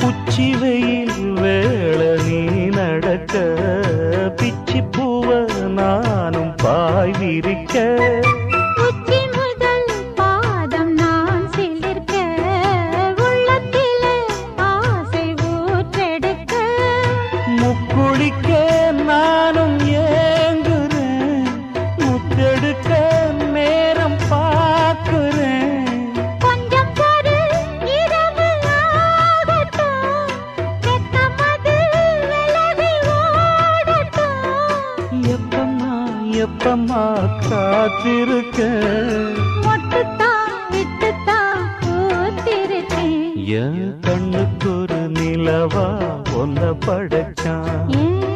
உச்சி வெயில் வேள நீ நடக்க பிச்சி பூவ நானும் பாய் விரிக்க உச்சி முதல் பாதம் நான் சிலிர்க்க உள்ளத்திலே ஆசை ஊற்றெடுக்க முக்குளிக்க நானும் ஏங்குறேன் முத்தெடுக்க நேரம் பார்க்கிறேன் கொஞ்சம் பொறு இரவு ஆகட்டும் வெக்கமது விலகி ஓடட்டும் எப்பம்மா காத்திருக்க மொட்டுத்தான் விட்டுத்தான் பூத்திருக்கேன் என் கண்ணுக்கு ஒரு நிலவா ஒன்ன படைச்சான் ஏன்